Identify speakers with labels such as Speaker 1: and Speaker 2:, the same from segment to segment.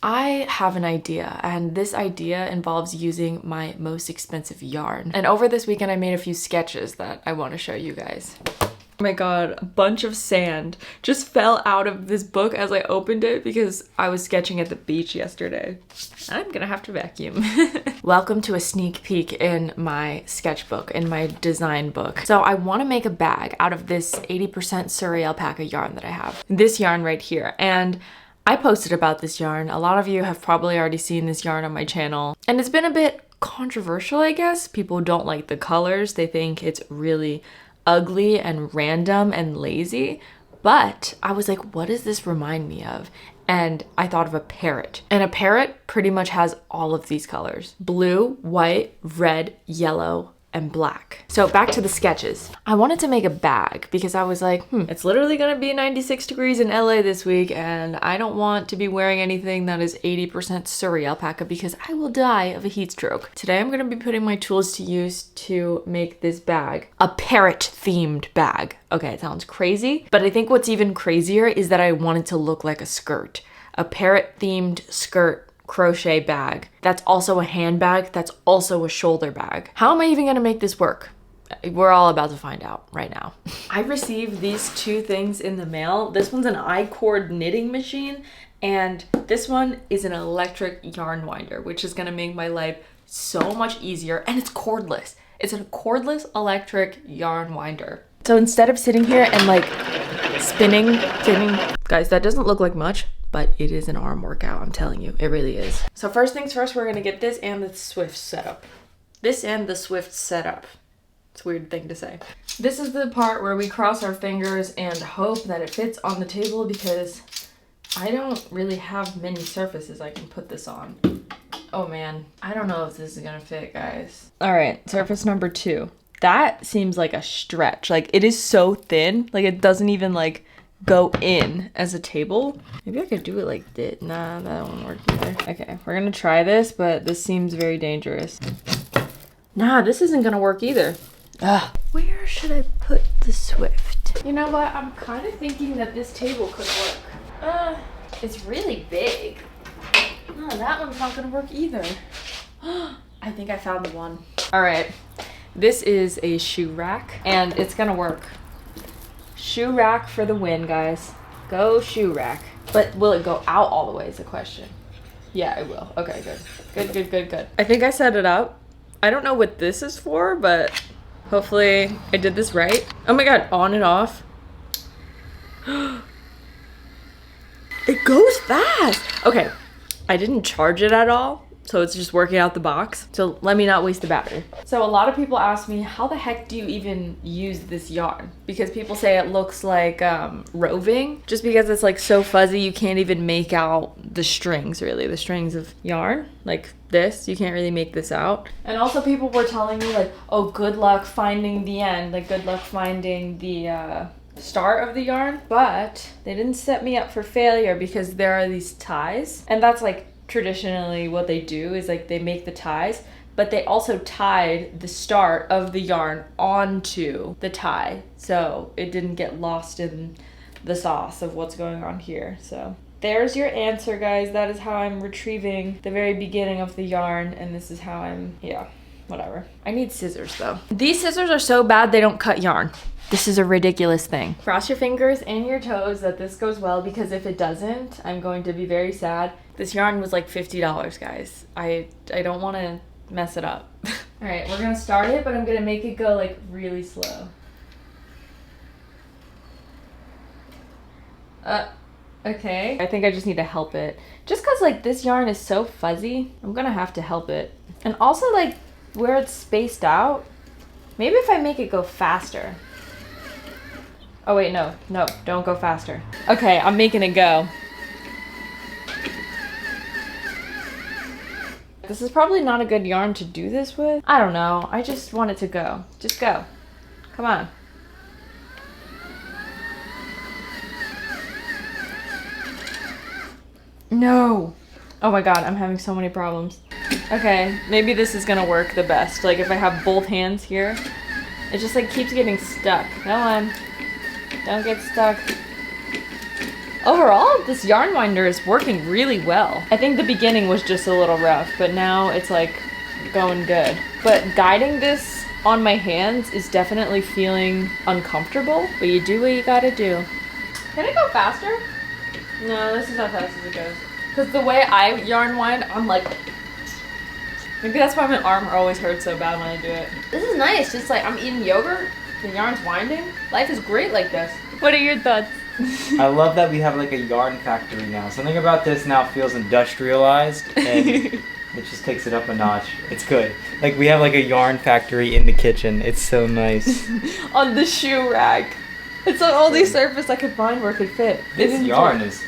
Speaker 1: I have an idea, and this idea involves using my most expensive yarn. And over this weekend, I made a few sketches that I want to show you guys. Oh my god, a bunch of sand just fell out of this book as I opened it because I was sketching at the beach yesterday. I'm gonna have to vacuum. Welcome to a sneak peek in my sketchbook, in my design book. So I want to make a bag out of this 80% Surrey alpaca yarn that I have. This yarn right here. And I posted about this yarn. A lot of you have probably already seen this yarn on my channel. And it's been a bit controversial, I guess. People don't like the colors. They think it's really ugly and random and lazy. But I was like, what does this remind me of? And I thought of a parrot. And a parrot pretty much has all of these colors: blue, white, red, yellow, and black. So back to the sketches. I wanted to make a bag because I was like, it's literally gonna be 96 degrees in LA this week, and I don't want to be wearing anything that is 80% Surrey alpaca because I will die of a heat stroke. Today I'm gonna be putting my tools to use to make this bag a parrot themed bag. Okay, it sounds crazy, but I think what's even crazier is that I want it to look like a skirt. A parrot themed skirt crochet bag that's also a handbag, that's also a shoulder bag. How am I even gonna make this work? We're all about to find out right now. I received these two things in the mail. This one's an I-cord knitting machine, and this one is an electric yarn winder, which is gonna make my life so much easier, and it's cordless. It's a cordless electric yarn winder. So instead of sitting here and like spinning, guys, that doesn't look like much, but it is an arm workout, I'm telling you, it really is. So first things first, we're gonna get this and the Swift setup. This and the Swift setup. It's a weird thing to say. This is the part where we cross our fingers and hope that it fits on the table because I don't really have many surfaces I can put this on. Oh man, I don't know if this is gonna fit, guys. All right, surface number 2. That seems like a stretch. Like, it is so thin, like it doesn't even like go in as a table. Maybe I could do it like this. Nah, that won't work either. Okay, we're gonna try this, but this seems very dangerous. Nah, this isn't gonna work either. Ugh. Where should I put the Swift? You know what? I'm kind of thinking that this table could work. It's really big. No, that one's not gonna work either. I think I found the one. All right, this is a shoe rack, and it's gonna work. Shoe rack for the win, guys. Go shoe rack. But will it go out all the way is the question. Yeah, it will. Okay, good. Good. I think I set it up. I don't know what this is for, but hopefully I did this right. Oh my god, on and off. It goes fast. Okay, I didn't charge it at all, so it's just working out the box. So let me not waste the battery. So a lot of people ask me, how the heck do you even use this yarn? Because people say it looks like roving, just because it's like so fuzzy you can't even make out the strings, really. The strings of yarn, like this, you can't really make this out. And also people were telling me like, oh, good luck finding the end, like good luck finding the start of the yarn. But they didn't set me up for failure because there are these ties, and that's like traditionally what they do is like they make the ties, but they also tied the start of the yarn onto the tie so it didn't get lost in the sauce of what's going on here. So there's your answer, guys. That is how I'm retrieving the very beginning of the yarn, and this is how I'm, yeah, whatever. I need scissors though. These scissors are so bad they don't cut yarn. This is a ridiculous thing. Cross your fingers and your toes that this goes well, because if it doesn't, I'm going to be very sad. This yarn was like $50, guys. I don't want to mess it up. All right, we're gonna start it, but I'm gonna make it go like really slow. Okay. I think I just need to help it. Just cause like this yarn is so fuzzy, I'm gonna have to help it. And also like where it's spaced out, maybe if I make it go faster. Oh wait, no, don't go faster. Okay, I'm making it go. This is probably not a good yarn to do this with. I don't know, I just want it to go. Just go, come on. No. Oh my god, I'm having so many problems. Okay, maybe this is gonna work the best. Like if I have both hands here, it just like keeps getting stuck. Come on, don't get stuck. Overall, this yarn winder is working really well. I think the beginning was just a little rough, but now it's like going good. But guiding this on my hands is definitely feeling uncomfortable, but you do what you gotta do. Can it go faster? No, this is how fast as it goes. Because the way I yarn wind, I'm like, maybe that's why my arm always hurts so bad when I do it. This is nice, just like I'm eating yogurt, the yarn's winding. Life is great like this. What are your thoughts?
Speaker 2: I love that we have like a yarn factory now. Something about this now feels industrialized and it just takes it up a notch. It's good. Like we have like a yarn factory in the kitchen. It's so nice.
Speaker 1: On the shoe rack. It's the only surface I could find where it could fit.
Speaker 2: This yarn is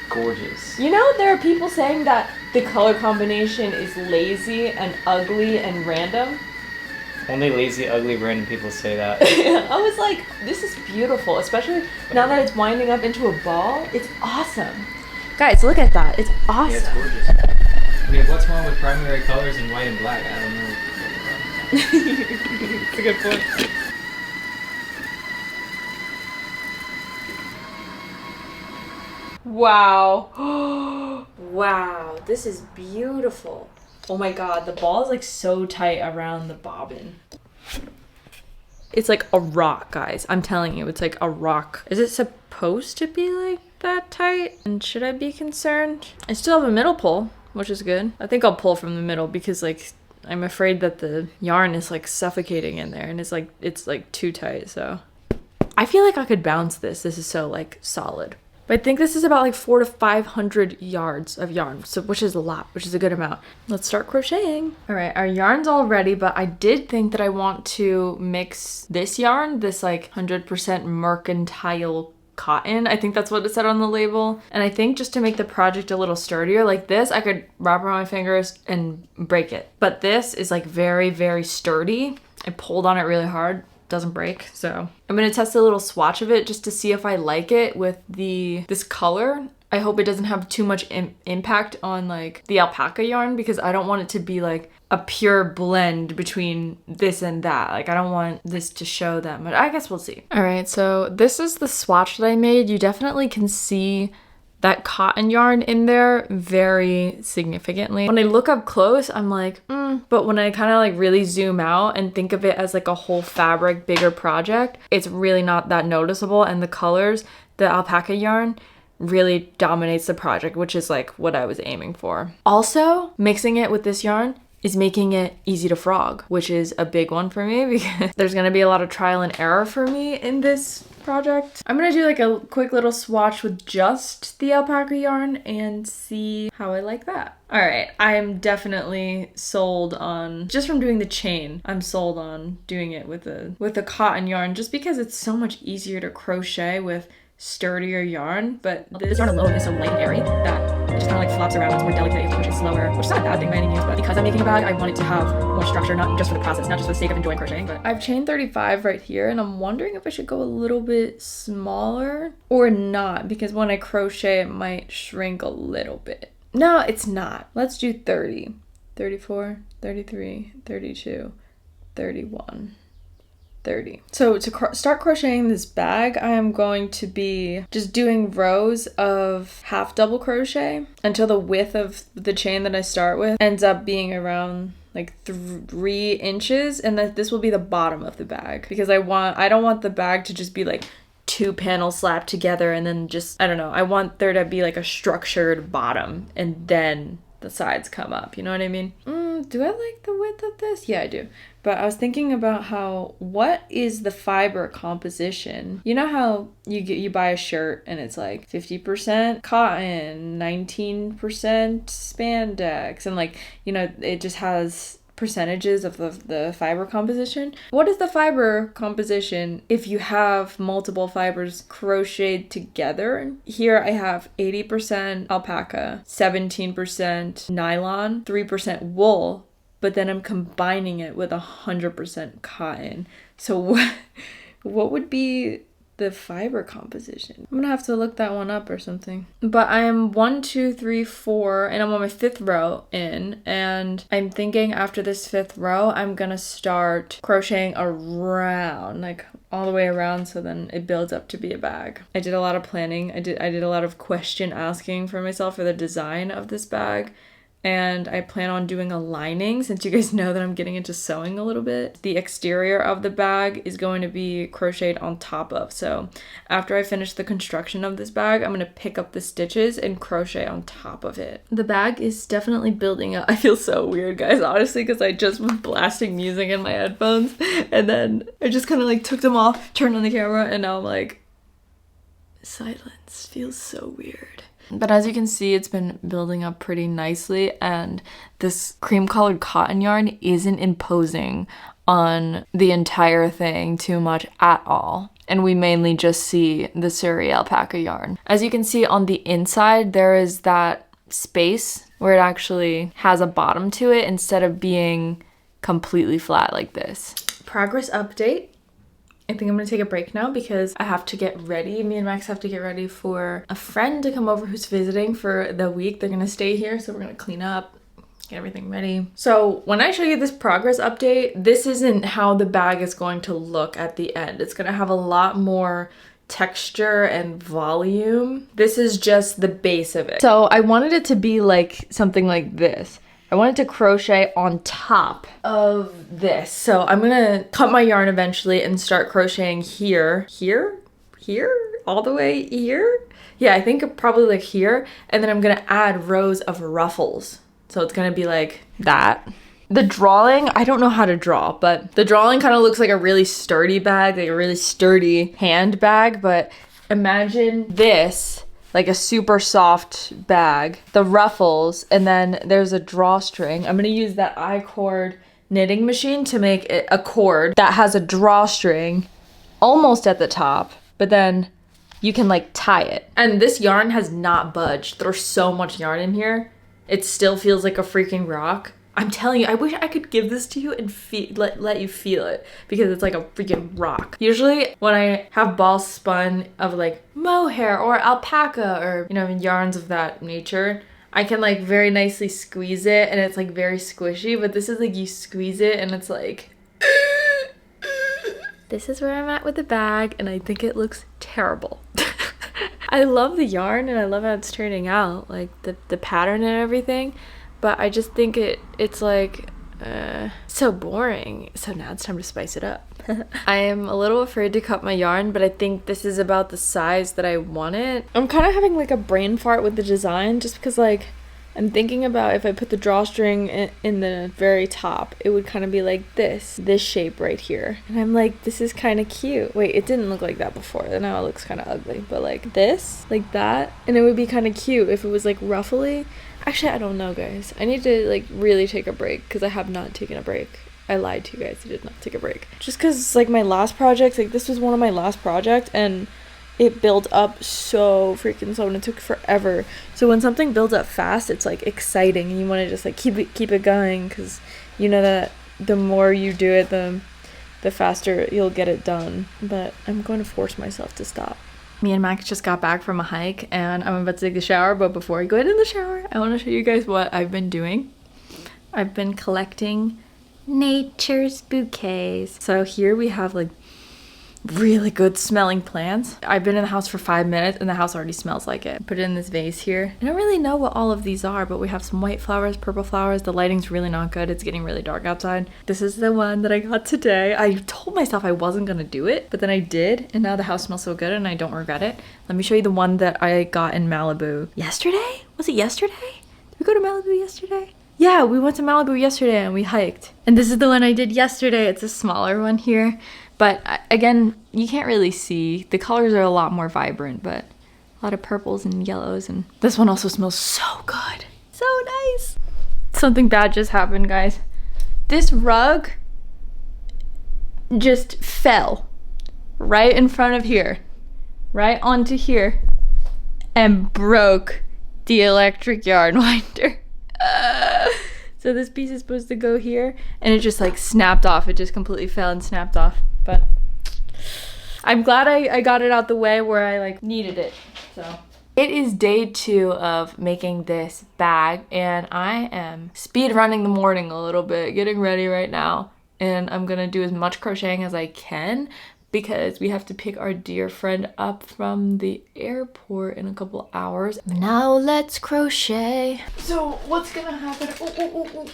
Speaker 2: gorgeous.
Speaker 1: You know, there are people saying that the color combination is lazy and ugly and random.
Speaker 2: Only lazy, ugly, random people say that.
Speaker 1: I was like, this is beautiful, especially now that it's winding up into a ball. It's awesome. Guys, look at that. It's awesome.
Speaker 2: Yeah, it's gorgeous. I mean, what's wrong with primary colors in white and black? I don't know.
Speaker 1: It's a good point. Wow. Wow, this is beautiful. Oh my god, the ball is like so tight around the bobbin. It's like a rock, guys. I'm telling you, it's like a rock. Is it supposed to be like that tight? And should I be concerned? I still have a middle pull, which is good. I think I'll pull from the middle because like I'm afraid that the yarn is like suffocating in there and it's like too tight, so. I feel like I could bounce this. This is so like solid. But I think this is about like 400 to 500 yards of yarn, so which is a lot, which is a good amount. Let's start crocheting. All right, our yarn's all ready, but I did think that I want to mix this yarn, this like 100% mercantile cotton. I think that's what it said on the label. And I think just to make the project a little sturdier, like this, I could wrap around my fingers and break it. But this is like very, very sturdy. I pulled on it really hard. Doesn't break, so I'm gonna test a little swatch of it just to see if I like it with this color. I hope it doesn't have too much impact on like the alpaca yarn because I don't want it to be like a pure blend between this and that. Like I don't want this to show that much. I guess we'll see. All right, so this is the swatch that I made. You definitely can see that cotton yarn in there very significantly. When I look up close, I'm like, but when I kind of like really zoom out and think of it as like a whole fabric, bigger project, it's really not that noticeable. And the colors, the alpaca yarn really dominates the project, which is like what I was aiming for. Also, mixing it with this yarn is making it easy to frog, which is a big one for me because there's gonna be a lot of trial and error for me in this project. I'm gonna do like a quick little swatch with just the alpaca yarn and see how I like that. All right, I'm definitely sold on, just from doing the chain, I'm sold on doing it with a cotton yarn just because it's so much easier to crochet with sturdier yarn, but this yarn alone is so light and airy that it just kind of like flops around. It's more delicate, you have to crochet slower, which is not a bad thing by any means, but because I'm making a bag, I want it to have more structure, not just for the process, not just for the sake of enjoying crocheting. But I've chained 35 right here, and I'm wondering if I should go a little bit smaller or not, because when I crochet, it might shrink a little bit. No, it's not. Let's do 30, 34, 33, 32, 31. 30. So to start crocheting this bag, I am going to be just doing rows of half double crochet until the width of the chain that I start with ends up being around like 3 inches, and that this will be the bottom of the bag because I don't want the bag to just be like 2 panels slapped together and then just, I don't know, I want there to be like a structured bottom and then the sides come up, you know what I mean? Do I like the width of this? Yeah, I do. But I was thinking about what is the fiber composition? You know how you buy a shirt and it's like 50% cotton, 19% spandex, and like, you know, it just has percentages of the fiber composition. What is the fiber composition if you have multiple fibers crocheted together? Here I have 80% alpaca, 17% nylon, 3% wool, but then I'm combining it with 100% cotton. So what would be the fiber composition. I'm gonna have to look that one up or something. But I'm 1, 2, 3, 4, and I'm on my 5th row in, and I'm thinking after this 5th row, I'm gonna start crocheting around, like all the way around, so then it builds up to be a bag. I did a lot of planning. I did a lot of question asking for myself for the design of this bag. And I plan on doing a lining, since you guys know that I'm getting into sewing a little bit. The exterior of the bag is going to be crocheted on top of. So after I finish the construction of this bag, I'm going to pick up the stitches and crochet on top of it. The bag is definitely building up. I feel so weird, guys, honestly, because I just was blasting music in my headphones. And then I just kind of like took them off, turned on the camera, and now I'm like, silence feels so weird. But as you can see, it's been building up pretty nicely, and this cream-colored cotton yarn isn't imposing on the entire thing too much at all. And we mainly just see the Surrey alpaca yarn. As you can see on the inside, there is that space where it actually has a bottom to it instead of being completely flat like this. Progress update. I think I'm gonna take a break now because I have to get ready. Me and Max have to get ready for a friend to come over who's visiting for the week. They're gonna stay here, so we're gonna clean up, get everything ready. So when I show you this progress update, this isn't how the bag is going to look at the end. It's gonna have a lot more texture and volume. This is just the base of it. So I wanted it to be like something like this. I wanted to crochet on top of this. So I'm gonna cut my yarn eventually and start crocheting here, all the way here. Yeah, I think probably like here. And then I'm gonna add rows of ruffles. So it's gonna be like that. The drawing, I don't know how to draw, but the drawing kind of looks like a really sturdy bag, like a really sturdy handbag. But imagine this, like a super soft bag, the ruffles, and then there's a drawstring. I'm gonna use that I-cord knitting machine to make it a cord that has a drawstring almost at the top, but then you can like tie it. And this yarn has not budged. There's so much yarn in here. It still feels like a freaking rock. I'm telling you, I wish I could give this to you and let you feel it, because it's like a freaking rock. Usually when I have balls spun of like mohair or alpaca or, you know, yarns of that nature, I can like very nicely squeeze it and it's like very squishy, but this is like you squeeze it and it's like... This is where I'm at with the bag, and I think it looks terrible. I love the yarn and I love how it's turning out, like the pattern and everything. But I just think it's like so boring. So now it's time to spice it up. I am a little afraid to cut my yarn, but I think this is about the size that I want it. I'm kind of having like a brain fart with the design, just because like I'm thinking about if I put the drawstring in the very top, it would kind of be like this shape right here. And I'm like, this is kind of cute. Wait, it didn't look like that before. Now it looks kind of ugly. But like this, like that. And it would be kind of cute if it was like ruffly. Actually, I don't know, guys. I need to like really take a break because I have not taken a break. I lied to you guys. I did not take a break. Just because like my last project, like this was one of my last projects, and it built up so freaking slow and it took forever. So when something builds up fast, it's like exciting and you want to just like keep it going, because you know that the more you do it, the faster you'll get it done. But I'm going to force myself to stop. Me and Max just got back from a hike and I'm about to take a shower, but before I go into the shower, I want to show you guys what I've been doing. I've been collecting nature's bouquets. So here we have like really good smelling plants. I've been in the house for 5 minutes and the house already smells like it. Put it in this vase here. I don't really know what all of these are, but we have some white flowers, purple flowers. The lighting's really not good. It's getting really dark outside. This is the one that I got today. I told myself I wasn't gonna do it, but then I did, and now the house smells so good and I don't regret it. Let me show you the one that I got in Malibu. Yesterday? Was it yesterday? Did we go to Malibu yesterday? Yeah, we went to Malibu yesterday and we hiked. And this is the one I did yesterday. It's a smaller one here. But again, you can't really see. The colors are a lot more vibrant, but a lot of purples and yellows. And this one also smells so good. So nice. Something bad just happened, guys. This rug just fell right in front of here, right onto here, and broke the electric yarn winder. So this piece is supposed to go here, and it just like snapped off. It just completely fell and snapped off. But I'm glad I got it out the way where I like needed it, so. It is day 2 of making this bag, and I am speed running the morning a little bit, getting ready right now. And I'm gonna do as much crocheting as I can because we have to pick our dear friend up from the airport in a couple hours. Now let's crochet. So what's gonna happen?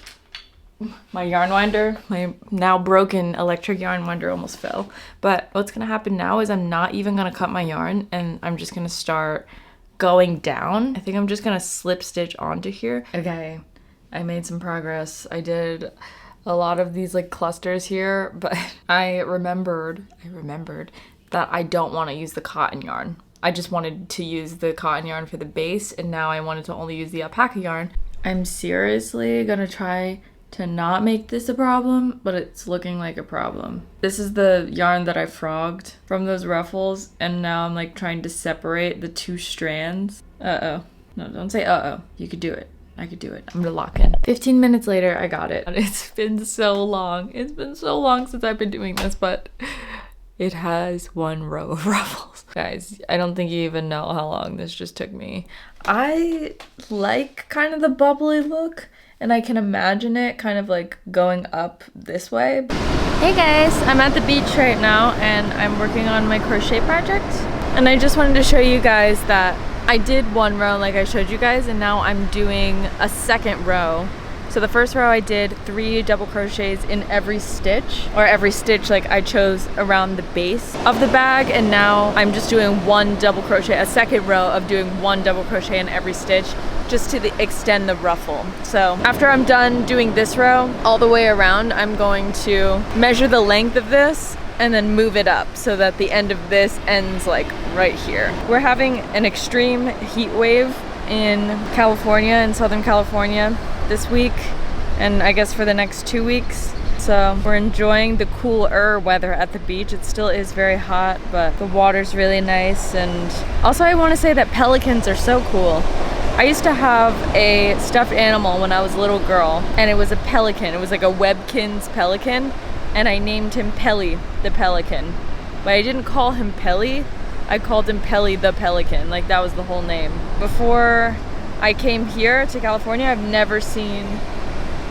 Speaker 1: My yarn winder, my now broken electric yarn winder almost fell. But what's gonna happen now is I'm not even gonna cut my yarn, and I'm just gonna start going down. I think I'm just gonna slip stitch onto here. Okay, I made some progress. I did a lot of these like clusters here, but I remembered that I don't want to use the cotton yarn. I just wanted to use the cotton yarn for the base, and now I wanted to only use the alpaca yarn. I'm seriously gonna try to not make this a problem, but it's looking like a problem. This is the yarn that I frogged from those ruffles, and now I'm like trying to separate the 2 strands. Uh-oh. No, don't say uh-oh. You could do it. I could do it. I'm gonna lock in. 15 minutes later, I got it. It's been so long. It's been so long since I've been doing this, but it has 1 row of ruffles. Guys, I don't think you even know how long this just took me. I like kind of the bubbly look, and I can imagine it kind of like going up this way. Hey guys, I'm at the beach right now and I'm working on my crochet project. And I just wanted to show you guys that I did 1 row like I showed you guys, and now I'm doing a 2nd row. So the first row I did 3 double crochets in every stitch, or every stitch like I chose around the base of the bag, and now I'm just doing 1 double crochet, a 2nd row of doing 1 double crochet in every stitch, just to extend the ruffle. So after I'm done doing this row all the way around, I'm going to measure the length of this and then move it up so that the end of this ends like right here. We're having an extreme heat wave in California, in Southern California this week, and I guess for the next 2 weeks. So we're enjoying the cooler weather at the beach. It still is very hot, but the water's really nice. And also I want to say that pelicans are so cool. I used to have a stuffed animal when I was a little girl, and it was a pelican. It was like a Webkinz pelican, and I named him Pelly the pelican. But I didn't call him Pelly, I called him Pelly the pelican. Like, that was the whole name. Before I came here to California, I've never seen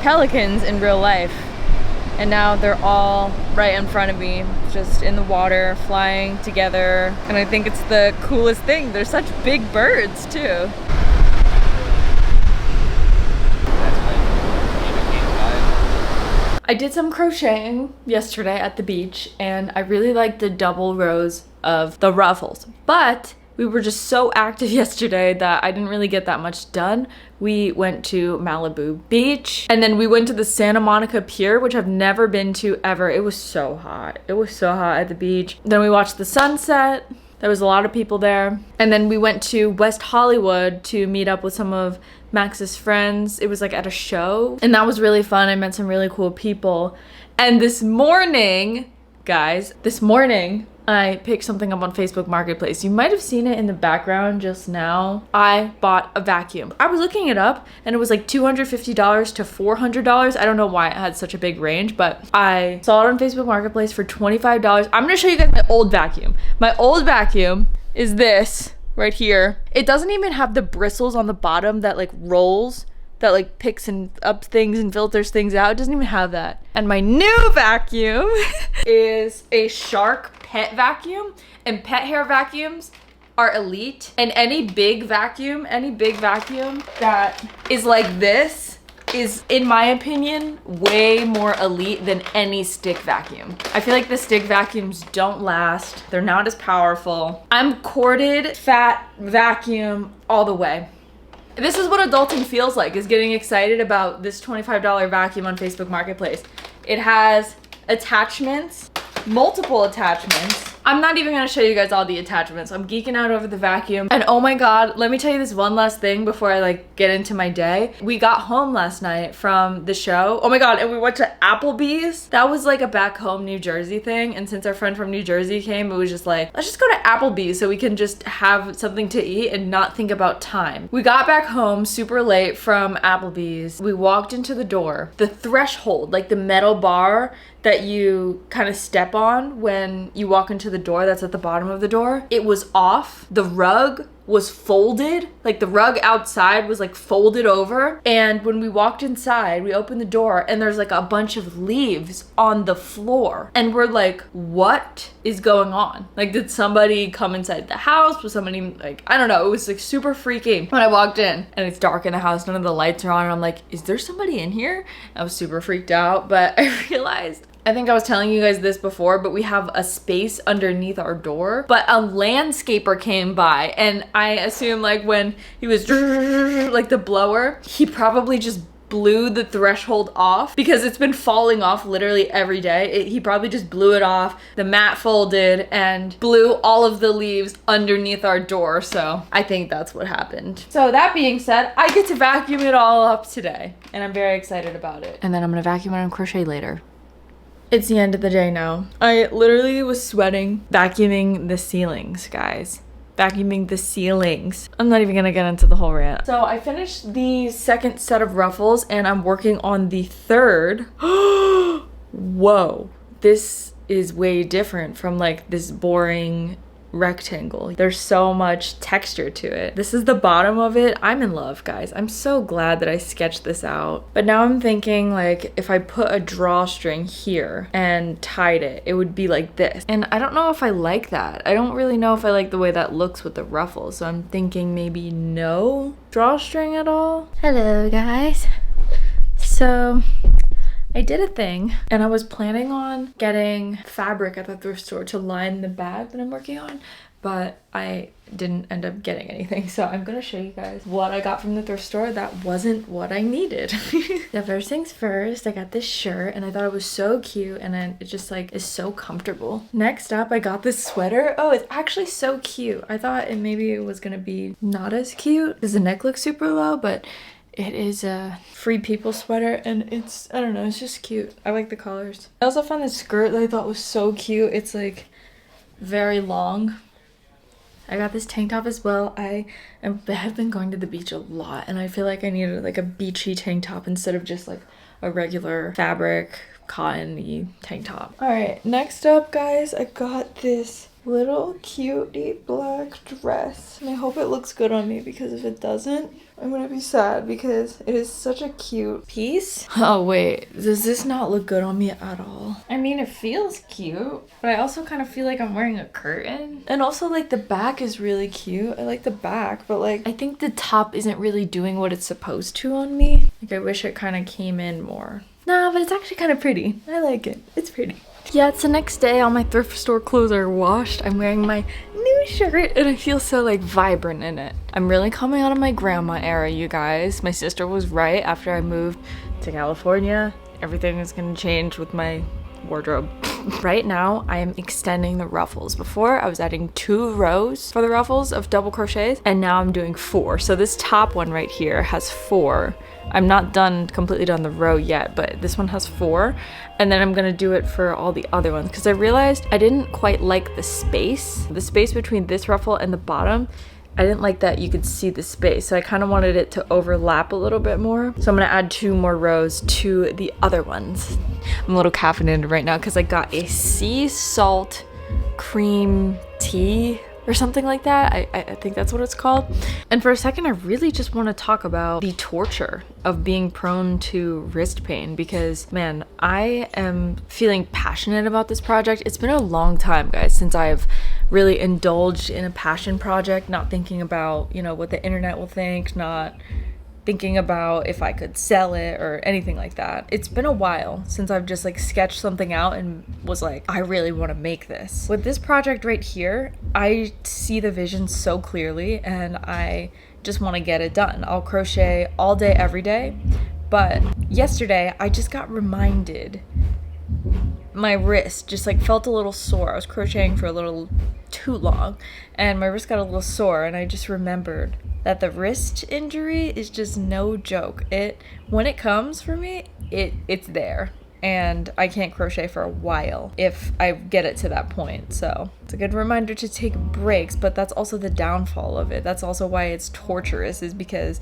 Speaker 1: pelicans in real life. And now they're all right in front of me, just in the water, flying together. And I think it's the coolest thing. They're such big birds too. I did some crocheting yesterday at the beach, and I really liked the double rows of the ruffles. But we were just so active yesterday that I didn't really get that much done. We went to Malibu Beach, and then we went to the Santa Monica Pier, which I've never been to ever. It was so hot. It was so hot at the beach. Then we watched the sunset. There was a lot of people there. And then we went to West Hollywood to meet up with some of Max's friends. It was like at a show, and that was really fun. I met some really cool people. And this morning, guys, I picked something up on Facebook Marketplace. You might have seen it in the background just now. I bought a vacuum. I was looking it up and it was like $250 to $400. I don't know why it had such a big range, but I saw it on Facebook Marketplace for $25. I'm gonna show you guys my old vacuum. My old vacuum is this right here. It doesn't even have the bristles on the bottom that like rolls, that like picks and up things and filters things out. It doesn't even have that. And my new vacuum is a Shark pet vacuum, and pet hair vacuums are elite. And any big vacuum that is like this is, in my opinion, way more elite than any stick vacuum. I feel like the stick vacuums don't last. They're not as powerful. I'm corded fat vacuum all the way. This is what adulting feels like, is getting excited about this $25 vacuum on Facebook Marketplace. It has attachments, multiple attachments. I'm not even gonna show you guys all the attachments. I'm geeking out over the vacuum. And oh my God, let me tell you this one last thing before I like get into my day. We got home last night from the show. Oh my God, and we went to Applebee's. That was like a back home New Jersey thing. And since our friend from New Jersey came, it was just like, let's just go to Applebee's so we can just have something to eat and not think about time. We got back home super late from Applebee's. We walked into the door. The threshold, like the metal bar that you kind of step on when you walk into the door that's at the bottom of the door, it was off. The rug was folded, like the rug outside was like folded over, and when we walked inside, we opened the door and there's like a bunch of leaves on the floor, and we're like, what is going on? Like, did somebody come inside the house? Was somebody, like, I don't know, it was like super freaky when I walked in, and it's dark in the house, none of the lights are on, and I'm like, is there somebody in here? I was super freaked out, but I realized, I think I was telling you guys this before, but we have a space underneath our door, but a landscaper came by, and I assume like when he was like the blower, he probably just blew the threshold off because it's been falling off literally every day. He probably just blew it off, the mat folded, and blew all of the leaves underneath our door. So I think that's what happened. So that being said, I get to vacuum it all up today, and I'm very excited about it. And then I'm gonna vacuum it and crochet later. It's the end of the day now. I literally was sweating vacuuming the ceilings, guys. Vacuuming the ceilings. I'm not even gonna get into the whole rant. So I finished the second set of ruffles and I'm working on the third. Whoa. This is way different from like this boring rectangle. There's so much texture to it. This is the bottom of it. I'm in love, guys. I'm so glad that I sketched this out. But now I'm thinking like if I put a drawstring here and tied it, it would be like this. And I don't know if I like that. I don't really know if I like the way that looks with the ruffles. So I'm thinking maybe no drawstring at all. Hello, guys. So I did a thing, and I was planning on getting fabric at the thrift store to line the bag that I'm working on, but I didn't end up getting anything. So I'm gonna show you guys what I got from the thrift store that wasn't what I needed. The first things first, I got this shirt and I thought it was so cute, and then it just like is so comfortable. Next up, I got this sweater. Oh, it's actually so cute. I thought maybe it was gonna be not as cute because the neck looks super low, but it is a Free People sweater, and it's, I don't know, it's just cute. I like the colors. I also found this skirt that I thought was so cute. It's like very long. I got this tank top as well. I have been going to the beach a lot, and I feel like I needed like a beachy tank top instead of just like a regular fabric cotton-y tank top. All right, next up, guys, I got this little cutie black dress, and I hope it looks good on me, because if it doesn't, I'm gonna be sad because it is such a cute piece. Oh wait, does this not look good on me at all? I mean, it feels cute, but I also kind of feel like I'm wearing a curtain. And also like the back is really cute. I like the back, but like I think the top isn't really doing what it's supposed to on me. Like I wish it kind of came in more. Nah, but it's actually kind of pretty. I like it. It's pretty. Yeah, it's the next day. All my thrift store clothes are washed. I'm wearing my new shirt and I feel so like vibrant in it. I'm really coming out of my grandma era, you guys. My sister was right. After I moved to California, everything is gonna change with my wardrobe. Right now, I am extending the ruffles. Before, I was adding 2 rows for the ruffles of double crochets, and now I'm doing 4. So this top one right here has 4. I'm not completely done the row yet, but this one has 4. And then I'm gonna do it for all the other ones, because I realized I didn't quite like the space. The space between this ruffle and the bottom, I didn't like that you could see the space, so I kind of wanted it to overlap a little bit more. So I'm gonna add 2 more rows to the other ones. I'm a little caffeinated right now because I got a sea salt cream tea or something like that. I think that's what it's called. And for a second, I really just want to talk about the torture of being prone to wrist pain, because man, I am feeling passionate about this project. It's been a long time, guys, since I've really indulged in a passion project, not thinking about, you know, what the internet will think, not thinking about if I could sell it or anything like that. It's been a while since I've just like sketched something out and was like, I really want to make this. With this project right here, I see the vision so clearly and I just want to get it done. I'll crochet all day, every day. But yesterday, I just got reminded, my wrist just like felt a little sore. I was crocheting for a little too long and my wrist got a little sore, and I just remembered that the wrist injury is just no joke. When it comes for me, it's there. and I can't crochet for a while if I get it to that point. So it's a good reminder to take breaks, but that's also the downfall of it. That's also why it's torturous, is because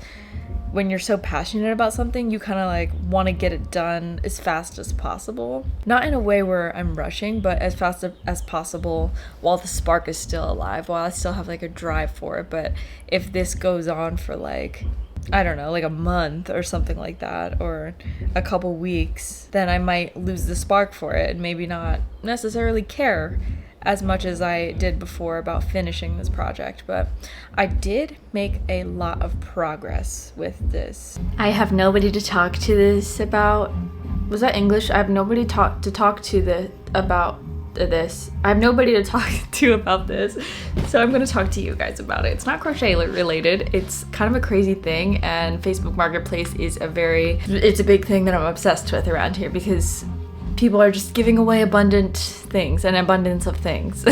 Speaker 1: when you're so passionate about something, you kind of like want to get it done as fast as possible. Not in a way where I'm rushing, but as fast as possible while the spark is still alive, while I still have like a drive for it. But if this goes on for like, I don't know, like a month or something like that, or a couple weeks, then I might lose the spark for it and maybe not necessarily care as much as I did before about finishing this project. But I did make a lot of progress with this. I have nobody to talk to this about. Was that English? I have nobody to talk to about this. I have nobody to talk to about this, so I'm going to talk to you guys about it. It's not crochet related. It's kind of a crazy thing, and Facebook Marketplace is it's a big thing that I'm obsessed with around here, because people are just giving away abundance of things.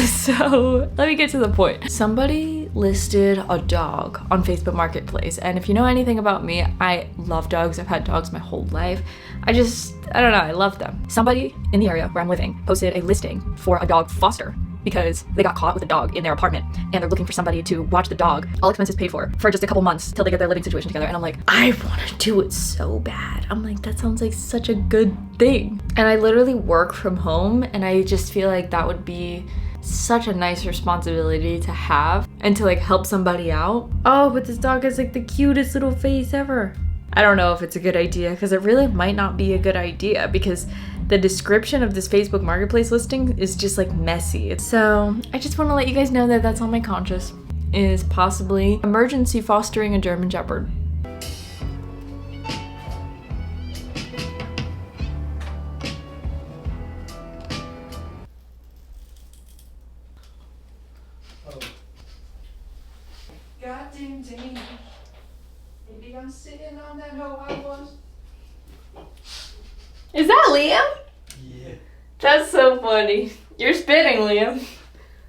Speaker 1: So let me get to the point. Somebody listed a dog on Facebook Marketplace, and if you know anything about me, I love dogs. I've had dogs my whole life. I don't know, I love them. Somebody in the area where I'm living posted a listing for a dog foster because they got caught with a dog in their apartment, and they're looking for somebody to watch the dog, all expenses paid for just a couple months till they get their living situation together. And I'm like, I want to do it so bad. I'm like, that sounds like such a good thing. And I literally work from home, and I just feel like that would be such a nice responsibility to have, and to like help somebody out. Oh, but this dog has like the cutest little face ever. I don't know if it's a good idea, because it really might not be a good idea, because the description of this Facebook Marketplace listing is just like messy. So I just want to let you guys know that that's on my conscience, is possibly emergency fostering a German Shepherd. God dang dang. Maybe I'm sitting on that hoe I was. Is that Liam?
Speaker 2: Yeah.
Speaker 1: That's so funny. You're spitting, Liam.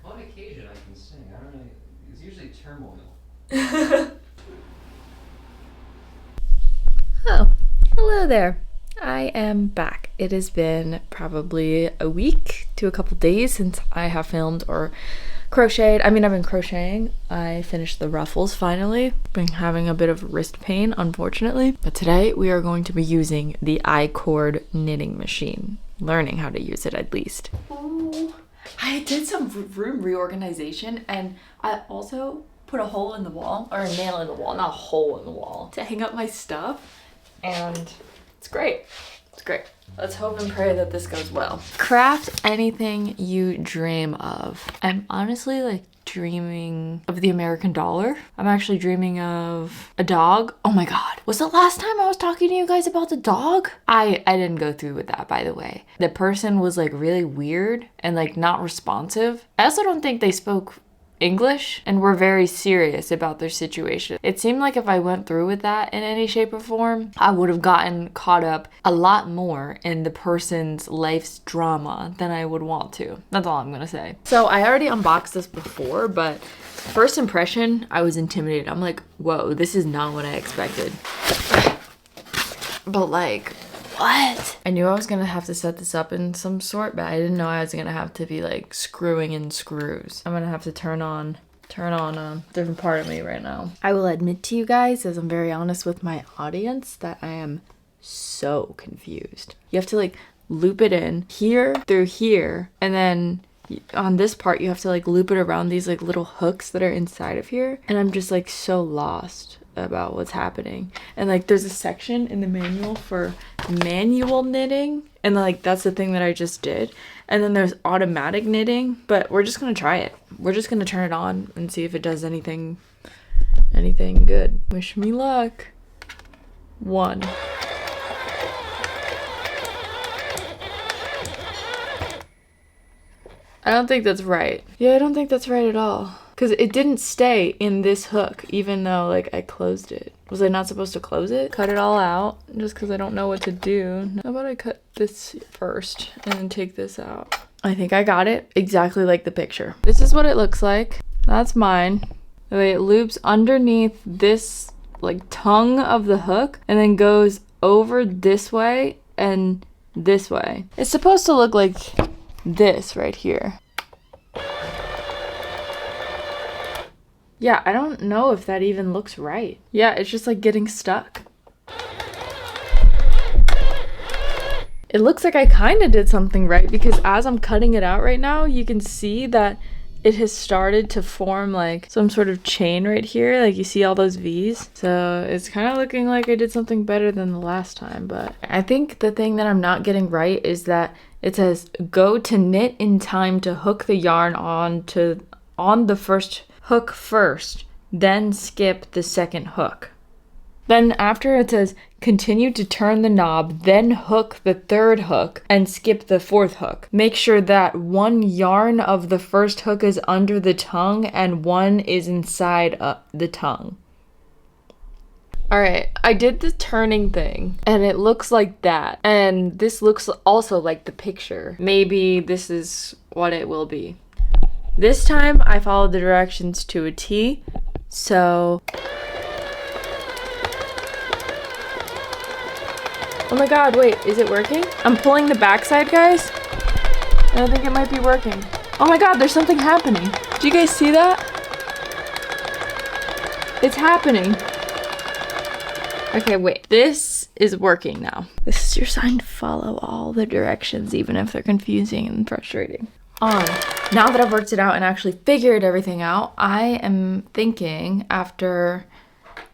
Speaker 2: On occasion I can sing. I don't know. It's usually turmoil.
Speaker 1: Oh, hello there. I am back. It has been probably a week to a couple days since I have filmed or crocheted. I mean, I've been crocheting. I finished the ruffles finally. Been having a bit of wrist pain, unfortunately. But today we are going to be using the I-cord knitting machine. Learning how to use it, at least. Ooh. I did some room reorganization, and I also put a hole in the wall, or a nail in the wall, not a hole in the wall, to hang up my stuff. And it's great. It's great. Let's hope and pray that this goes well. Craft anything you dream of. I'm honestly like dreaming of the American dollar. I'm actually dreaming of a dog. Oh my God. Was the last time I was talking to you guys about the dog? I didn't go through with that, by the way. The person was like really weird and like not responsive. I also don't think they spoke English and were very serious about their situation. It seemed like if I went through with that in any shape or form, I would have gotten caught up a lot more in the person's life's drama than I would want to. That's all I'm gonna say. So I already unboxed this before, but first impression, I was intimidated. I'm like, whoa, this is not what I expected. But like, what? I knew I was gonna have to set this up in some sort, but I didn't know I was gonna have to be like screwing in screws. I'm gonna have to turn on a different part of me right now. I will admit to you guys, as I'm very honest with my audience, that I am so confused. You have to like loop it in here through here, and then on this part you have to like loop it around these like little hooks that are inside of here, and I'm just like so lost about what's happening. And like there's a section in the manual for manual knitting, and like that's the thing that I just did, and then there's automatic knitting, but we're just gonna try it. We're just gonna turn it on and see if it does anything good. Wish me luck. 1. I don't think that's right. Yeah, I don't think that's right at all. Because it didn't stay in this hook, even though like I closed it. Was I not supposed to close it? Cut it all out, just because I don't know what to do. How about I cut this first and then take this out? I think I got it exactly like the picture. This is what it looks like. That's mine. The way it loops underneath this like tongue of the hook and then goes over this way and this way. It's supposed to look like this right here. Yeah, I don't know if that even looks right. Yeah, it's just like getting stuck. It looks like I kind of did something right because as I'm cutting it out right now, you can see that it has started to form like some sort of chain right here. Like you see all those V's. So it's kind of looking like I did something better than the last time. But I think the thing that I'm not getting right is that it says go to knit in time to hook the yarn on the first hook first, then skip the second hook. Then after it says continue to turn the knob, then hook the third hook and skip the fourth hook. Make sure that one yarn of the first hook is under the tongue and one is inside the tongue. Alright, I did the turning thing and it looks like that. And this looks also like the picture. Maybe this is what it will be. This time I followed the directions to a T, so... Oh my god, wait, is it working? I'm pulling the backside, guys, and I think it might be working. Oh my god, there's something happening. Do you guys see that? It's happening. Okay, wait, this is working now. This is your sign to follow all the directions, even if they're confusing and frustrating. On. Now that I've worked it out and actually figured everything out, I am thinking after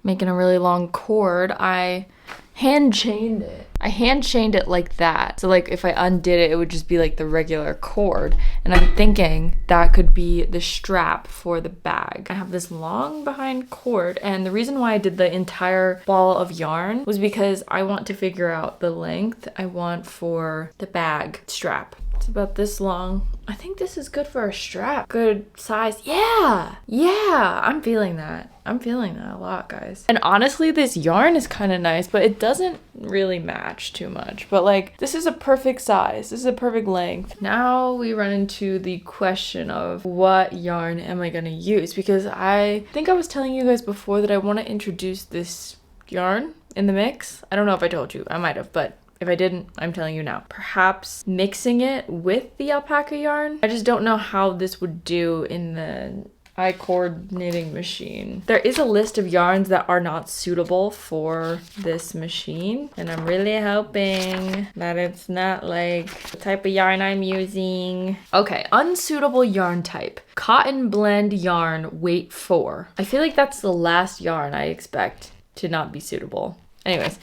Speaker 1: making a really long cord, I hand chained it. I hand chained it like that. So like if I undid it, it would just be like the regular cord. And I'm thinking that could be the strap for the bag. I have this long behind cord, and the reason why I did the entire ball of yarn was because I want to figure out the length I want for the bag strap. It's about this long. I think this is good for a strap. Good size. Yeah! Yeah! I'm feeling that. I'm feeling that a lot, guys. And honestly, this yarn is kind of nice, but it doesn't really match too much. But like, this is a perfect size. This is a perfect length. Now we run into the question of what yarn am I gonna use? Because I think I was telling you guys before that I want to introduce this yarn in the mix. I don't know if I told you. I might have, but if I didn't, I'm telling you now. Perhaps mixing it with the alpaca yarn. I just don't know how this would do in the I-cord knitting machine. There is a list of yarns that are not suitable for this machine, and I'm really hoping that it's not like the type of yarn I'm using. Okay, unsuitable yarn type. Cotton blend yarn, weight 4. I feel like that's the last yarn I expect to not be suitable. Anyways.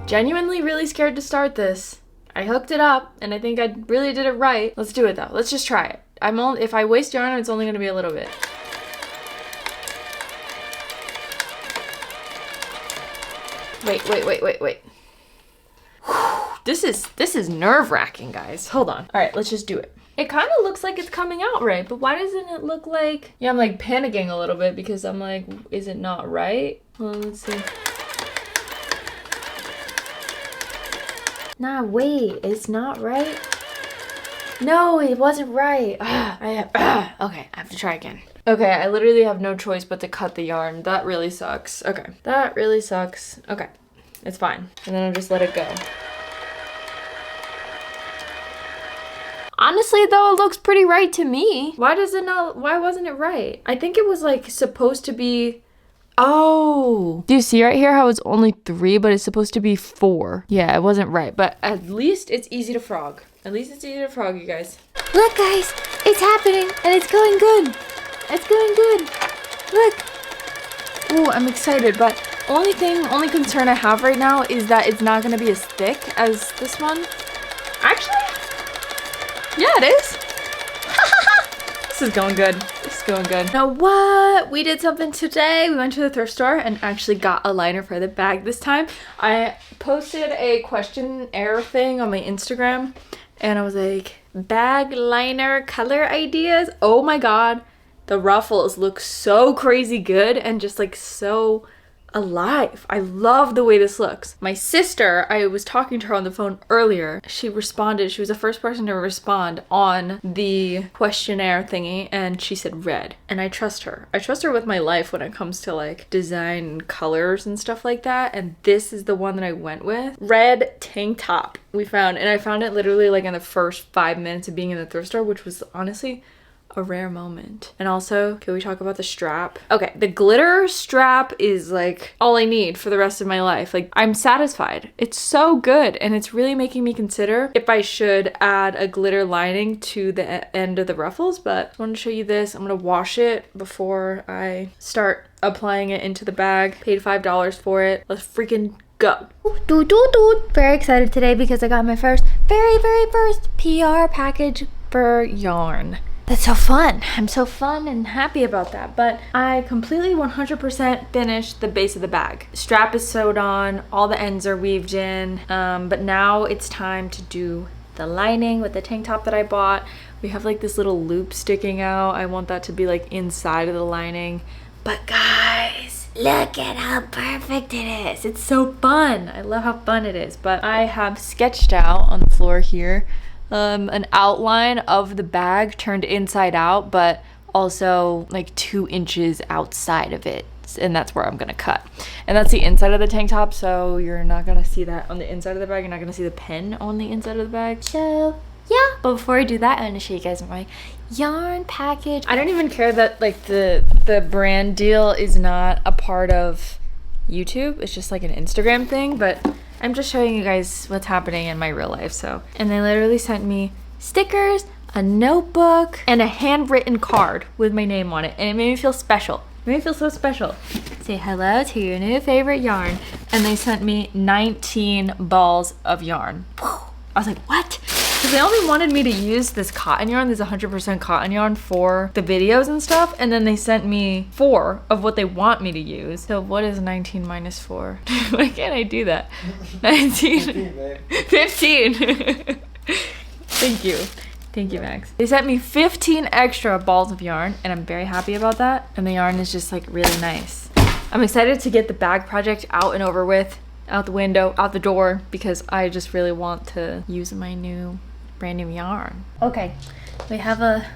Speaker 1: Genuinely really scared to start this. I hooked it up and I think I really did it right. Let's do it though. Let's just try it. If I waste yarn, it's only gonna be a little bit. Wait. This is nerve-wracking, guys. Hold on. All right, let's just do it. It kind of looks like it's coming out right, but why doesn't it look like... Yeah, I'm like panicking a little bit because I'm like, is it not right? Well, let's see. Nah, wait, it's not right? No, it wasn't right. Okay, I have to try again. Okay, I literally have no choice but to cut the yarn. That really sucks. Okay, that really sucks. Okay, it's fine. And then I'll just let it go. Honestly though, it looks pretty right to me. Why wasn't it right? I think it was like supposed to be, oh. Do you see right here how it's only 3, but it's supposed to be 4? Yeah, it wasn't right, but at least it's easy to frog. At least it's easy to frog, you guys. Look guys, it's happening and it's going good. It's going good. Look. Ooh, I'm excited, but only concern I have right now is that it's not gonna be as thick as this one. Actually, yeah, it is. This is going good. This is going good. Now what? We did something today. We went to the thrift store and actually got a liner for the bag this time. I posted a questionnaire thing on my Instagram and I was like, bag liner color ideas. Oh my god. The ruffles look so crazy good and just like so alive. I love the way this looks. My sister, I was talking to her on the phone earlier. She responded. She was the first person to respond on the questionnaire thingy, and she said red. And I trust her. I trust her with my life when it comes to like design and colors and stuff like that. And this is the one that I went with. Red tank top we found, and I found it literally like in the first 5 minutes of being in the thrift store, which was honestly a rare moment. And also, can we talk about the strap? Okay, the glitter strap is like all I need for the rest of my life. Like, I'm satisfied. It's so good, and it's really making me consider if I should add a glitter lining to the end of the ruffles, but I want to show you this. I'm gonna wash it before I start applying it into the bag. Paid $5 for it. Let's freaking go.
Speaker 3: Very excited today because I got my very first PR package for yarn. That's so fun. I'm so fun and happy about that.
Speaker 1: But I completely 100% finished the base of the bag. Strap is sewed on, all the ends are weaved in, but now it's time to do the lining with the tank top that I bought. We have like this little loop sticking out. I want that to be like inside of the lining. But guys, look at how perfect it is. It's so fun. I love how fun it is. But I have sketched out on the floor here an outline of the bag turned inside out, but also like 2 inches outside of it. And that's where I'm gonna cut. And that's the inside of the tank top, so you're not gonna see that on the inside of the bag. You're not gonna see the pen on the inside of the bag.
Speaker 3: So yeah, but before I do that, I'm gonna show you guys my yarn package.
Speaker 1: I don't even care that like the brand deal is not a part of YouTube. It's just like an Instagram thing, but I'm just showing you guys what's happening in my real life. So, and they literally sent me stickers, a notebook, and a handwritten card with my name on it, and it made me feel special. It made me feel so special. Say hello to your new favorite yarn. And they sent me 19 balls of yarn. I was like, what? Because they only wanted me to use this cotton yarn, this 100% cotton yarn for the videos and stuff, and then they sent me 4 of what they want me to use. So what is 19 minus 4? Why can't I do that? 19. 15. Thank you. Thank you, Max. They sent me 15 extra balls of yarn, and I'm very happy about that. And the yarn is just like really nice. I'm excited to get the bag project out and over with, out the window, out the door, because I just really want to use my brand new yarn. Okay, we have a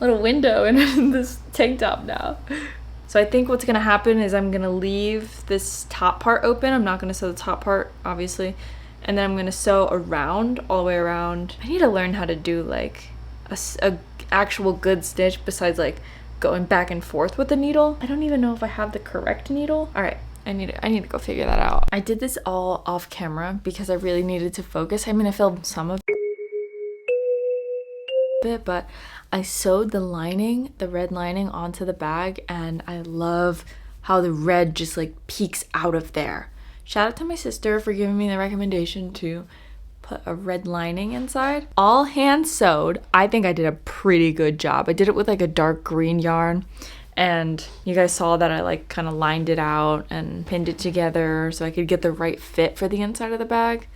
Speaker 1: little window in this tank top now. So I think what's gonna happen is I'm gonna leave this top part open. I'm not gonna sew the top part, obviously. And then I'm gonna sew around, all the way around. I need to learn how to do like a actual good stitch besides like going back and forth with the needle. I don't even know if I have the correct needle. All right, I need to go figure that out. I did this all off camera because I really needed to focus. I mean, I filmed some of it, but I sewed the lining, the red lining, onto the bag, and I love how the red just like peeks out of there. Shout out to my sister for giving me the recommendation to put a red lining inside. All hand sewed. I think I did a pretty good job. I did it with like a dark green yarn, and you guys saw that I like kind of lined it out and pinned it together so I could get the right fit for the inside of the bag.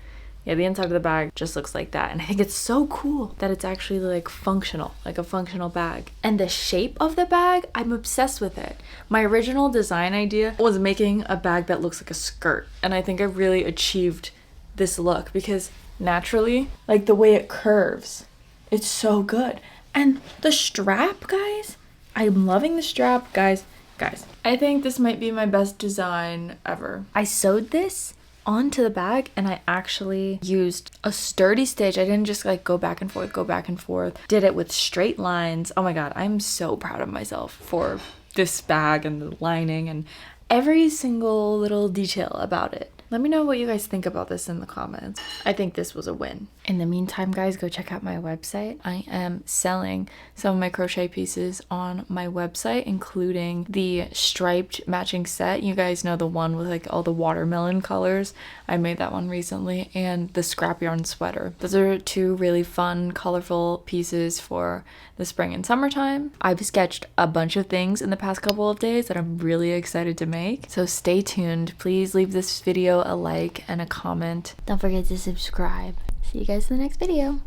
Speaker 1: Yeah, the inside of the bag just looks like that, and I think it's so cool that it's actually like functional, like a functional bag. And the shape of the bag, I'm obsessed with it. My original design idea was making a bag that looks like a skirt, and I think I really achieved this look because naturally, like the way it curves, it's so good. And the strap, guys, I'm loving the strap. Guys, I think this might be my best design ever. I sewed this onto the bag, and I actually used a sturdy stitch. I didn't just like go back and forth. Did it with straight lines. Oh my god, I'm so proud of myself for this bag and the lining and every single little detail about it. Let me know what you guys think about this in the comments. I think this was a win. In the meantime, guys, go check out my website. I am selling some of my crochet pieces on my website, including the striped matching set. You guys know the one with like all the watermelon colors. I made that one recently, and the scrap yarn sweater. Those are 2 really fun, colorful pieces for the spring and summertime. I've sketched a bunch of things in the past couple of days that I'm really excited to make. So stay tuned. Please leave this video a like and a comment.
Speaker 3: Don't forget to subscribe. See you guys in the next video.